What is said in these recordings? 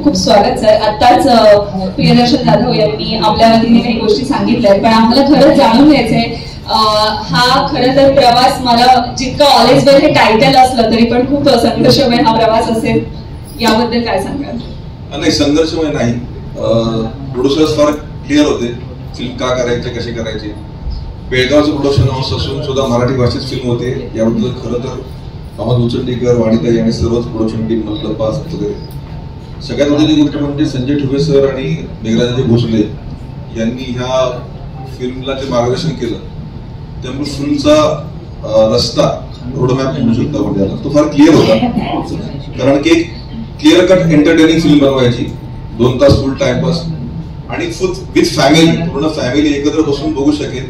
खूप खूप स्वागत सर. आताच प्रियदर्शन जाधव यांनी आपल्या वतीने काही गोष्टी सांगितल्या, पण आम्हाला खरंच जाणून घ्यायचंय हा खरं तर प्रवास, मला जितकं ऑल इज वेल हे टायटल असलं तरी पण खूप संघर्षमय हा प्रवास असेल, याबद्दल काय सांगाल? नाही, संघर्षमय नाही. प्रोड्युसर्स फार क्लिअर होते फिल्म का करायचे, कशी करायची. बेळगावचं प्रोडक्शन हाऊस असून सुद्धा मराठी भाषेत फिल्म होते, याबद्दल खरं तर अमोल उचंडीकर, वाणीताई आणि सर्वच प्रोडक्शन टीम मधलं पास वगैरे. सगळ्यात महत्त्वाची गोष्ट म्हणजे संजय ठुबे सर आणि मेघराज भोसले यांनी ह्या फिल्मला जे मार्गदर्शन केलं, त्यामुळे फिल्मचा रस्ता रोडमॅप म्हणू शकतो म्हणजे तो फार क्लिअर होता. कारण की क्लिअर कट एंटरटेनिंग फिल्म बनवायची, 2 तास फुल टाइमपास आणि विथ फॅमिली, पूर्ण फॅमिली एकत्र बसून बघू शकेल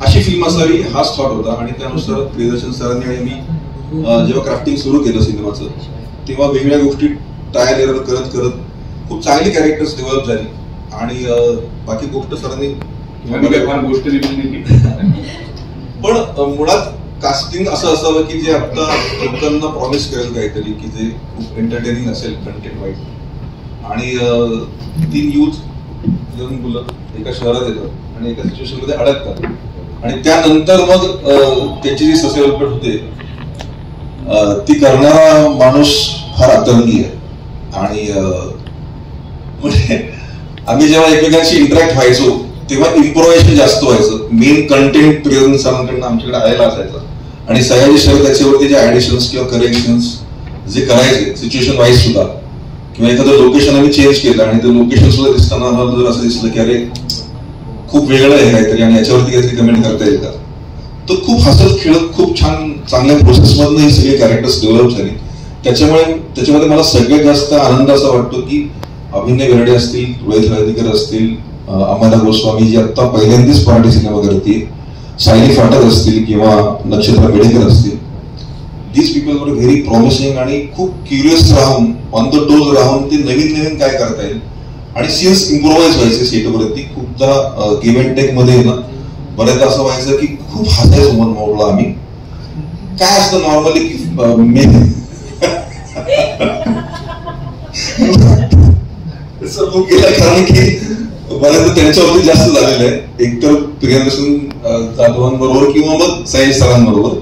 अशी फिल्म असावी, हाच थॉट होता. आणि त्यानुसार प्रियदर्शन सरांनी आणि मी जेव्हा क्राफ्टिंग सुरू केलं सिनेमाचं, तेव्हा वेगवेगळ्या गोष्टी ट्रायल एरर करत करत खूप चांगली कॅरेक्टर्स डेव्हलप झाली. आणि बाकी गोष्ट सरांनी पण मुळात कास्टिंग असं असावं की जे आता लोकांना प्रॉमिस करेल काहीतरी, की जे खूप एंटरटेनिंग असेल कंटेंट वाईज. आणि 3 यंग मुलं एका शहरात येतात आणि एका सिच्युएशन मध्ये अडकतात, आणि त्यानंतर मग त्याची जी सोशल डेव्हलपमेंट होते ती करणारा माणूस फार आतंकी आहे. आणि म्हणजे आम्ही जेव्हा एकमेकांशी इंटरॅक्ट व्हायचो तेव्हा इम्प्रोव्हायझेशन जास्त व्हायचं. मेन कंटेंट प्रियदर्शन सरांकडनं आमच्याकडे आलेला असायचा, आणि सयाजी सर त्याच्यावरती जे ऍडिशन्स किंवा करेक्शन्स जे करायचे सिच्युएशन वाईज सुद्धा, किंवा एखादं लोकेशन आम्ही चेंज केलं आणि ते लोकेशन सुद्धा दिसताना आम्हाला जर असं दिसलं की अरे खूप वेगळं आहे काहीतरी आणि याच्यावरती काहीतरी कमेंट करता येईल का, तर खूप हसत खेळत खूप छान चांगल्या प्रोसेसमधनं ही सगळी कॅरेक्टर्स डेव्हलप झाली. त्याच्यामध्ये मला सगळ्यात जास्त आनंद असा वाटतो की अभिनय बेर्डे असतील, रोहित हळदीकर असतील, अमला गोस्वामी जी आता पहिल्यांदाच मराठी सिनेमा करते, सायली फाटक असतील किंवा नक्षत्र बेडेकर असतील, these people were very promising आणि खूप क्युरियस राहून, ऑन द टोज राहून ते नवीन नवीन काय करता येईल आणि सीन्स इम्प्रोव्हाइज व्हायचे सेटवरती. खूपदा गिव्ह अँड टेक मध्ये ना बऱ्याचदा असं व्हायचं की खूप हसायचो मन मोडला आम्ही. काय असतं नॉर्मली की कारण की बऱ्याचदा त्यांच्यावरती जास्त झालेलं आहे, एकतर प्रियदर्शन जाधवांबरोबर किंवा मग साई सरांबरोबर.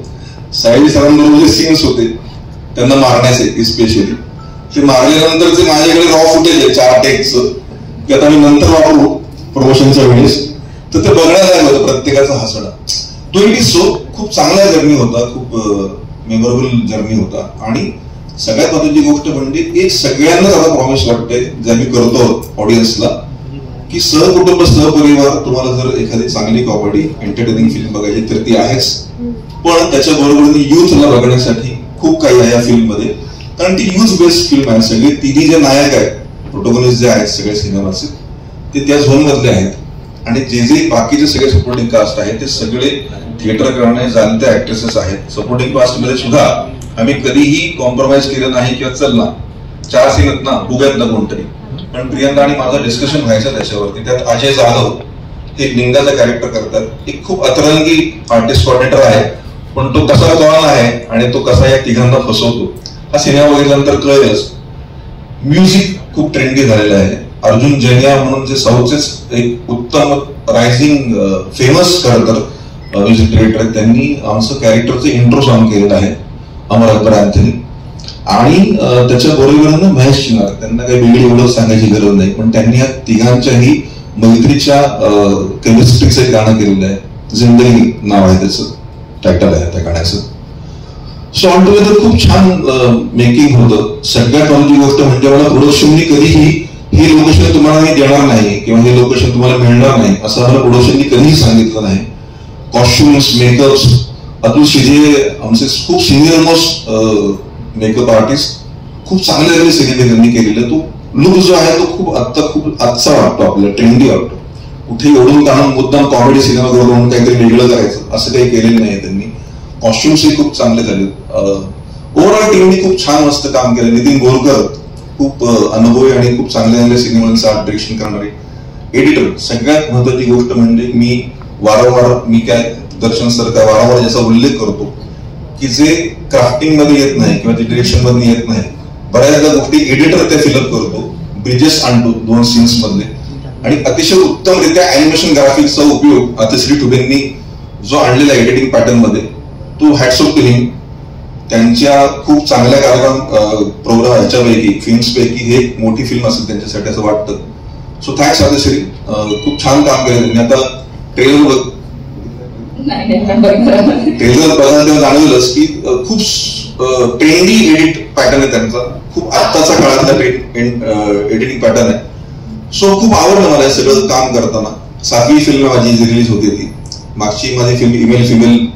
साई सरांबरोबर जे सीन्स होते त्यांना मारण्याचे स्पेशली, ते मारल्यानंतर जे माझ्याकडे रॉ फुटेज आहे 4 टेकचं, की आता मी नंतर वापरू प्रमोशनच्या वेळेस, तर ते बघण्यात होतं प्रत्येकाचा हसणं. तो इट इज सो खूप चांगला जर्नी होता, खूप मेमोरेबल जर्नी होता. आणि सगळ्यात महत्वाची गोष्ट म्हणजे एक सगळ्यांनाच आता प्रॉमिस वाटतंय जे आम्ही करतो ऑडियन्सला, की सहकुटुंब सहपरिवार तुम्हाला जर एखादी चांगली कॉमेडी एंटरटेनिंग फिल्म बघायची तर ती आहेच, पण त्याच्या बरोबर युथला बघण्यासाठी खूप काही आहे या फिल्म मध्ये. कारण ती युथ बेस्ड फिल्म आहे. सगळे 3 जे नायक आहेत, प्रोटोगॉनिस्ट जे आहेत सगळे सिनेमाचे, ते त्या झोन मधले आहेत. आणि जे बाकीचे सगळे सपोर्टिंग कास्ट आहेत ते सगळे थिएटर करणारे जाणते ऍक्ट्रेसेस आहेत. सपोर्टिंग कास्ट मध्ये सुद्धा आम्ही कधीही कॉम्प्रोमाइज केलं नाही किंवा चल ना 4 सीन आहेत ना बघूयात ना कोणतरी. पण प्रियंका आणि माझं डिस्कशन व्हायचं त्याच्यावरती. त्यात अजय जाधव हे लिंगाचं कॅरेक्टर करतात, एक खूप अतरंगी आर्टिस्ट कॉर्डिनेटर आहे, पण तो कसा कॉल आहे आणि तो कसा या तिघांना फसवतो हा सिनेमा बघितल्यानंतर कळेलच. म्युझिक खूप ट्रेंडी झालेलं आहे. अर्जुन जैनिया म्हणून जे साऊथचेच एक उत्तम रायझिंग फेमस करतात म्युझिक डिरेक्टर, त्यांनी आमचं कॅरेक्टरचं इंट्रो सॉन्ग केलेलं आहे, अमर अकबर अँथनी. आणि त्याच्या बरोबर महेश चिनार, त्यांना काही वेगळी एवढं सांगायची गरज नाही, पण त्यांनी या तिघांच्याही मैत्रीच्या केमिस्ट्रीचं एक गाणं केलेलं आहे, जिंदगी नाव आहे त्याचं, टायटल आहे त्या गाण्याचं. सो ऑल टुगेदर खूप छान मेकिंग होतं. सगळ्यात महत्त्वाची गोष्ट म्हणजे मला प्रोडक्शननी कधीही हे लोकेशन तुम्हाला मी देणार नाही किंवा हे लोकेशन तुम्हाला मिळणार नाही असं मला प्रोडक्शननी कधीही सांगितलं नाही. कॉस्ट्युम्स, मेकअप्स, अतुल शिजे आमचे खूप सिनियर मोस्ट मेकअप आर्टिस्ट, खूप चांगले सिनेमे त्यांनी केलेले. तो लुक जो आहे तो खूप आजचा वाटतो, आपल्याला ट्रेंडी वाटतो. कुठे ओढून काढून मुद्दाम कॉमेडी सिनेमा करून काहीतरी वेगळं करायचं असं काही केलेलं नाही त्यांनी. कॉस्ट्युम्सही खूप चांगले झाले. ओव्हरऑल टीमनी खूप छान मस्त काम केलं. नितीन गोरकर खूप अनुभवी आणि खूप चांगल्या सिनेमांचं आर्ट डिरेक्शन करणारे. एडिटर, सगळ्यात महत्वाची गोष्ट म्हणजे मी काय दर्शन सर का वारंवार याचा उल्लेख करतो की जे क्राफ्टिंग मध्ये येत नाही किंवा डिरेक्शन मध्ये येत नाही, बऱ्याचदा गोष्टी एडिटर त्या फिलअप करतो. ब्रिजेस आणतो 2 सीन्स मधले, आणि अतिशय उत्तमरित्या अॅनिमेशन ग्राफिक्सचा उपयोग आतिश्री ठुबेंनी जो आणलेला एडिटिंग पॅटर्न मध्ये, तो हॅट्स ऑफ टू हिम. त्यांच्या खूप चांगल्या कार्यक्रम प्रोग्राम ह्याच्यापैकी फिल्म्सपैकी हे एक मोठी फिल्म असेल त्यांच्यासाठी असं वाटतं. सो थँक्स आतिश्री, खूप छान काम केलं त्यांनी. आता ट्रेलर बघायला तेव्हा जाणवलंच की खूप ट्रेंडी एडिट पॅटर्न आहे त्यांचा, खूप आत्ताचा काळातला एडिटिंग पॅटर्न आहे. सो खूप आवडलं मला हे सगळं काम करताना. 7वी फिल्म माझी रिलीज होती ती. मागची माझी फिल्म इमेल फिमेल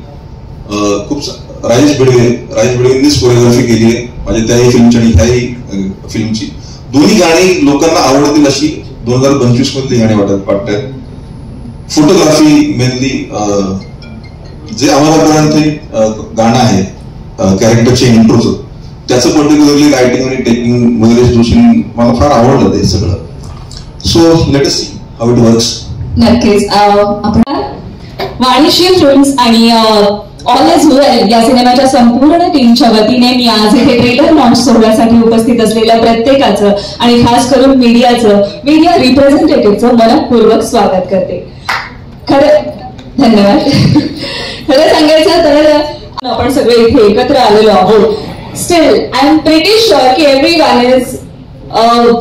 खूप राजेश भिडवेंनीच कोरिओग्राफी केली आहे माझ्या त्याही फिल्मची आणि ह्याही फिल्मची. दोन्ही गाणी लोकांना आवडतील अशी 2025 मधली गाणी वाटतात. फोटोग्राफी मेनली जे अमरापर्यंत गाणं आहे कॅरेक्टरच्या इंट्रोचं, त्याचं पर्टिक्युलरली रायटिंग आणि टेकिंग मयुरेश जोशी मला फार आवडलं ते सगळं. So let us see how it works. नक्कीच आपण वाणिश्री फिल्म्स आणि ऑल इज वेल या सिनेमाच्या संपूर्ण टीमच्या वतीने मी आज इथे ट्रेलर लॉन्च सोहळ्यासाठी उपस्थित असलेल्या प्रत्येकाचं आणि खास करून मीडिया रिप्रेझेंटेटिव्हचं मनपूर्वक स्वागत करते. खरं धन्यवाद. खरं सांगायचं तर आपण सगळे इथे एकत्र आलेलो आहोत. Still I am pretty sure की everyone is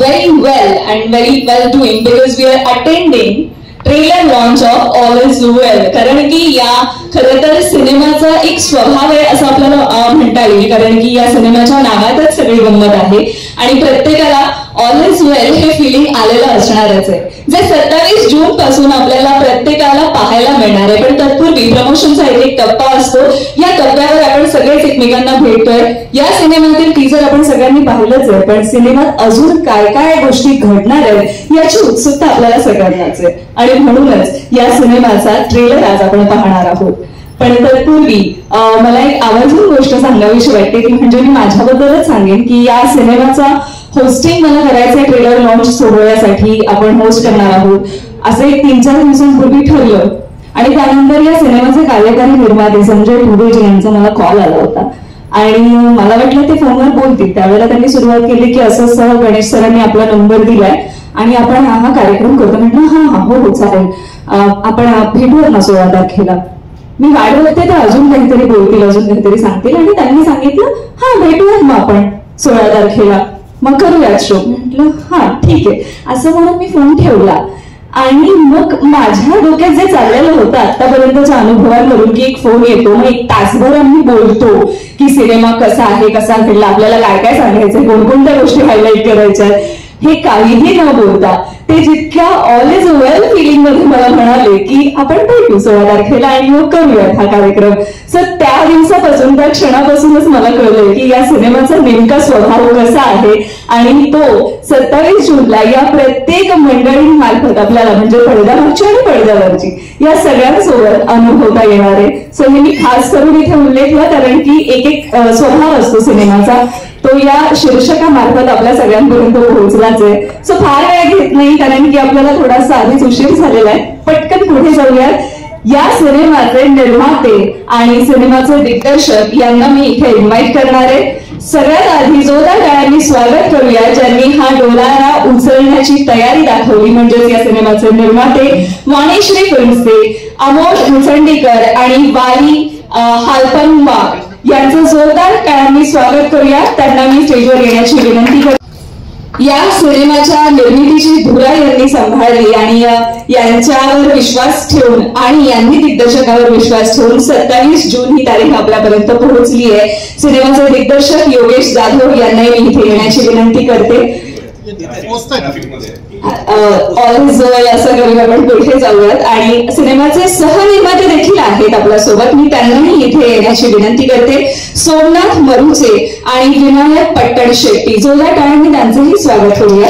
very well and very well doing because we are attending trailer launch of All is Well. कारण की या खरं तर सिनेमाचा एक स्वभाव आहे असं आपल्याला म्हणता येईल, कारण की या सिनेमाच्या नावातच सगळी गंमत आहे आणि प्रत्येकाला ऑल इज वेल हे फिलिंग आलेलं असणारच आहे, जे 27 जून पासून आपल्याला प्रत्येकाला पाहायला मिळणार आहे. पण तत्पूर्वी प्रमोशनचा एक टप्पा असतो. या टप्प्यावर आपण सगळेच एकमेकांना भेटतोय. या सिनेमातील टीजर आपण सगळ्यांनी पाहिलंच आहे, पण सिनेमात अजून काय काय गोष्टी घडणार आहेत याची उत्सुकता आपल्याला सगळ्यांनाच आहे आणि म्हणूनच या सिनेमाचा ट्रेलर आज आपण पाहणार आहोत. पण तत्पूर्वी मला एक आवर्जून गोष्ट सांगावीशी वाटते ती म्हणजे मी माझ्याबद्दलच सांगेन की या सिनेमाचा होस्टिंग मला करायचं ट्रेलर लॉन्च सोहळ्यासाठी आपण होस्ट करणार आहोत असं एक 3-4 दिवसांपूर्वी ठरलं आणि त्यानंतर या सिनेमाचे कार्यकारी निर्माते संजय ठुबेजी यांचा मला कॉल आला होता आणि मला वाटलं ते फोनवर बोलतील. त्यावेळेला त्यांनी सुरुवात केली की असं गणेश सरांनी आपला नंबर दिलाय आणि आपण हा कार्यक्रम करतो. म्हटलं हा हो चालेल, आपण भेटूयात ना 16 तारखेला. मी वाट बघते तर अजून काहीतरी बोलतील, अजून काहीतरी सांगतील आणि त्यांनी सांगितलं हा भेटूयात मग आपण 16 तारखेला, मग करूयात शो. म्हटलं हा ठीक आहे असं म्हणून मी फोन ठेवला आणि मग माझ्या डोक्यात जे चाललेलं होतं आतापर्यंतच्या अनुभवांवरून की एक फोन येतो, मग 1 तासभर आम्ही बोलतो की सिनेमा कसा आहे, कसा घडला, आपल्याला काय काय सांगायचंय, कोणकोणत्या गोष्टी हायलाईट करायच्या, हे काहीही न बोलता ते जितक्या ऑल इज वेल फिलिंग मध्ये मला म्हणाले की आपण भेटू 16 तारखेला आणि मग करूयात हा कार्यक्रम. सो त्या दिवसापासून त्या क्षणापासूनच मला कळलंय की या सिनेमाचा नेमका स्वभाव कसा आहे आणि तो 27 जूनला या प्रत्येक मंडळींमार्फत आपल्याला म्हणजे पडद्यावरची आणि पडद्यावरची या सगळ्यांसोबत अनुभवता येणार आहे. सो हे मी खास करून इथे उल्लेखला कारण की एक स्वभाव असतो सिनेमाचा, तो या शीर्षकामार्फत आपल्या सगळ्यांपर्यंत पोहोचलाच आहे. सो फार वेळ घेत नाही कारण की आपल्याला थोडासा आधीच उशीर झालेला आहे. पटकन पुढे जाऊयात. या सिनेमाचे निर्माते आणि सिनेमाचे दिग्दर्शक यांना मी इथे इन्व्हाइट करणार आहे. सगळ्यात आधी जोरदार टाळ्यांनी स्वागत करूया ज्यांनी हा डोलारा उचलण्याची तयारी दाखवली, म्हणजेच या सिनेमाचे निर्माते वाणिश्री फिल्म्सचे अमोल मुचंडीकर आणि वाली हालपनवार यांचं जोरदार टाळ्यांनी स्वागत करूया. त्यांना मी स्टेजवर येण्याची विनंती करते. या सिनेमाच्या निर्मितीची धुरा यांनी सांभाळली आणि यांच्यावर विश्वास ठेवून आणि यांनी दिग्दर्शकावर विश्वास ठेवून 27 जून ही तारीख आपल्यापर्यंत पोहोचली आहे. सिनेमाचे दिग्दर्शक योगेश जाधव यांनाही मी इथे येण्याची विनंती करते. ऑल इज वेल असं करून आपण पुढे जाऊयात आणि सिनेमाचे सहनिर्माते देखील आहेत आपल्यासोबत. मी त्यांनाही इथे येण्याची विनंती करते. सोमनाथ मरुचे आणि विनायक पट्टण शेट्टी, जोरदार टाळ्यांनी त्यांचंही स्वागत करूया.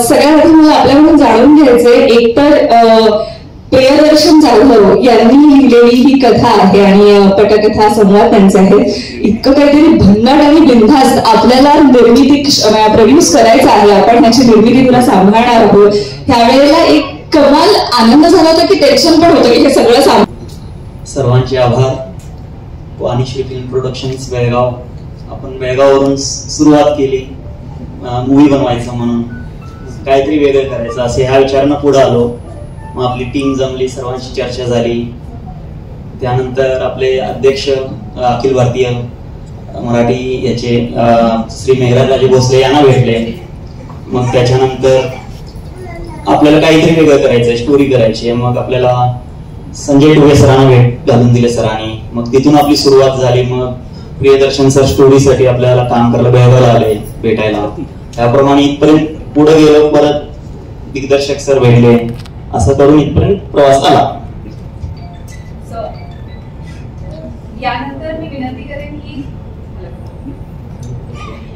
सगळ्यात आधी मला आपल्याकडून जाणून घ्यायचंय, एकतर प्रियदर्शन जाधव यांनी लिहिलेली ही कथा आहे आणि पटकथा संवाद त्यांचे आहे. इतकं काहीतरी भन्नाट आणि बिनधास्त आपल्याला निर्मिती प्रोड्यूस करायचं आहे, आपण ह्याची निर्मिती तुला सांभाळणार आहोत. त्यावेळेला एक कमाल आनंद झाला होता की टेन्शन पण होतं की हे सगळं सर्वांचे आभार. वाणिश्री फिल्म प्रोडक्शन्स बेळगाव आपण बेळगाववरून सुरुवात केली मूवी बनवायचं म्हणून, काहीतरी वेगळं करायचं असे ह्या विचारानं पुढे आलो. मग आपली टीम जमली, सर्वांची चर्चा झाली. त्यानंतर आपले अध्यक्ष अखिल भारतीय मराठी याचे श्री मेघराज भोसले यांना भेटले. मग त्याच्यानंतर आपल्याला काहीतरी वेगळं करायचं, स्टोरी करायची. मग आपल्याला संजय टोळे सरांना भेट घालून दिले सरांनी. मग तिथून आपली सुरुवात झाली. मग प्रियदर्शन सर स्टोरीसाठी आपल्याला काम करायला बेळगावला आले भेटायला. त्याप्रमाणे इथपर्यंत पुढे गेलो. परत दिग्दर्शक सर भेटले. असं करून इथपर्यंत प्रवास आला. यानंतर मी विनंती करेन की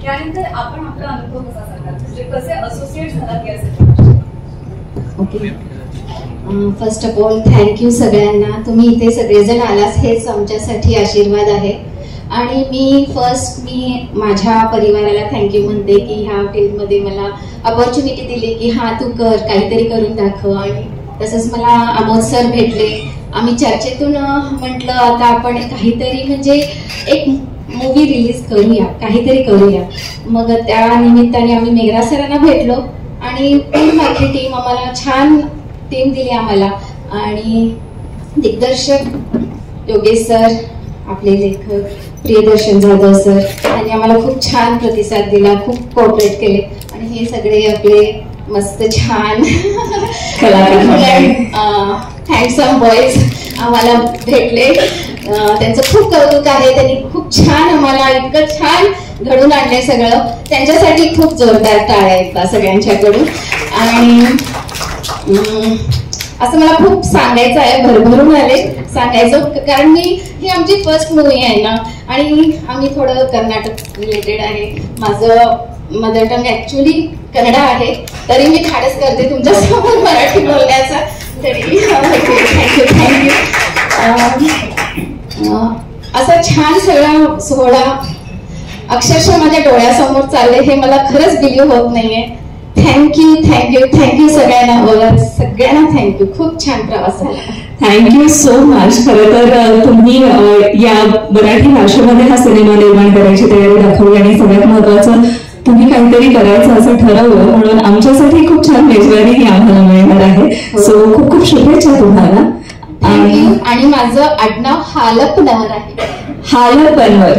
यानंतर आपण आपला अनुभव कसा सांगाल, म्हणजे कसे असोसिएट झालात या सगळ्या. Okay, first of all thank you सगळ्यांना. तुम्ही इथे सगळेजण आलात हेच आमच्यासाठी आशीर्वाद आहे. आणि मी माझ्या परिवाराला थँक्यू म्हणते की ह्या फील्डमध्ये मला अपॉर्च्युनिटी दिली की हा तू कर, काहीतरी करून दाखव. आणि तसंच मला अमोल सर भेटले. आम्ही चर्चेतून म्हटलं आता आपण काहीतरी म्हणजे एक मूवी रिलीज करूया, काहीतरी करूया. मग त्या निमित्ताने आम्ही मेघराज सरांना भेटलो आणि माझी टीम आम्हाला छान टीम दिली आम्हाला. आणि दिग्दर्शक योगेश सर, आपले लेखक प्रियदर्शन जाधव सर यांनी आम्हाला खूप छान प्रतिसाद दिला, खूप कोऑपरेट केले. आणि हे सगळे आपले मस्त छान हँडसम बॉयज आम्हाला भेटले. त्यांचं खूप कौतुक आहे. त्यांनी खूप छान आम्हाला इतकं छान घडून आणलंय सगळं. त्यांच्यासाठी खूप जोरदार टाळ्या आहेत सगळ्यांच्याकडून. आणि असं मला खूप सांगायचं आहे, भरभरून आले सांगायचं, कारण ही आमची फर्स्ट मूवी आहे ना. आणि आम्ही थोडं कर्नाटक रिलेटेड आहे. माझं मदर टंग ऍक्च्युली कन्नड आहे, तरी मी धाडस करते तुमच्यासमोर मराठी बोलण्याचा. तरी थँक्यू. असा छान सगळा सोहळा अक्षरशः माझ्या डोळ्यासमोर चालले हे मला खरंच बिलीव्ह होत नाहीये. थँक्यू सगळ्यांना थँक्यू. खूप छान प्रवास झाला. Thank you so much. खरं तर तुम्ही या मराठी भाषेमध्ये हा सिनेमा निर्माण करायची तयारी दाखवली आणि सगळ्यात महत्वाचं तुम्ही काहीतरी करायचं असं ठरवलं, म्हणून आमच्यासाठी खूप छान मेजवानी आम्हाला मिळणार आहे. सो खूप खूप शुभेच्छा तुम्हाला. आणि माझं आडनाव हालपनवर आहे. हालपनवर.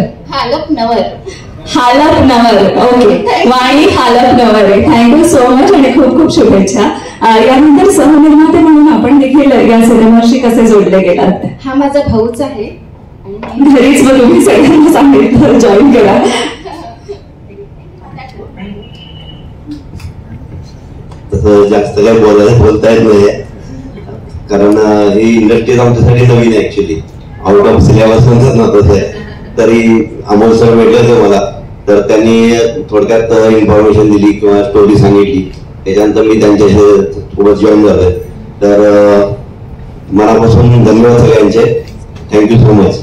ओके, वाणी हालपनवर आहे. थँक्यू सो मच आणि खूप खूप शुभेच्छा. यानंतर सहनिर्माते म्हणून आपण देखील या सिनेमाशी कसे जोडले गेलात? हा माझा भाऊच आहे. घरीच मग तुम्ही सगळ्यांना सांगितलं जॉईन करा. तसं जास्त काय बोलता येत नाही, कारण ही इंडस्ट्री आमच्यासाठी नवीन आहे. ऍक्च्युली आउट ऑफ सिलेबस म्हणतात ना तसं आहे. तरी अमोल सर भेटले होते मला, तर त्यांनी थोडक्यात इन्फॉर्मेशन दिली किंवा स्टोरी सांगितली. त्याच्यानंतर मी त्यांच्याशी सोबत जॉईन झालोय. तर मनापासून धन्यवाद सगळ्यांचे. Thank you so much.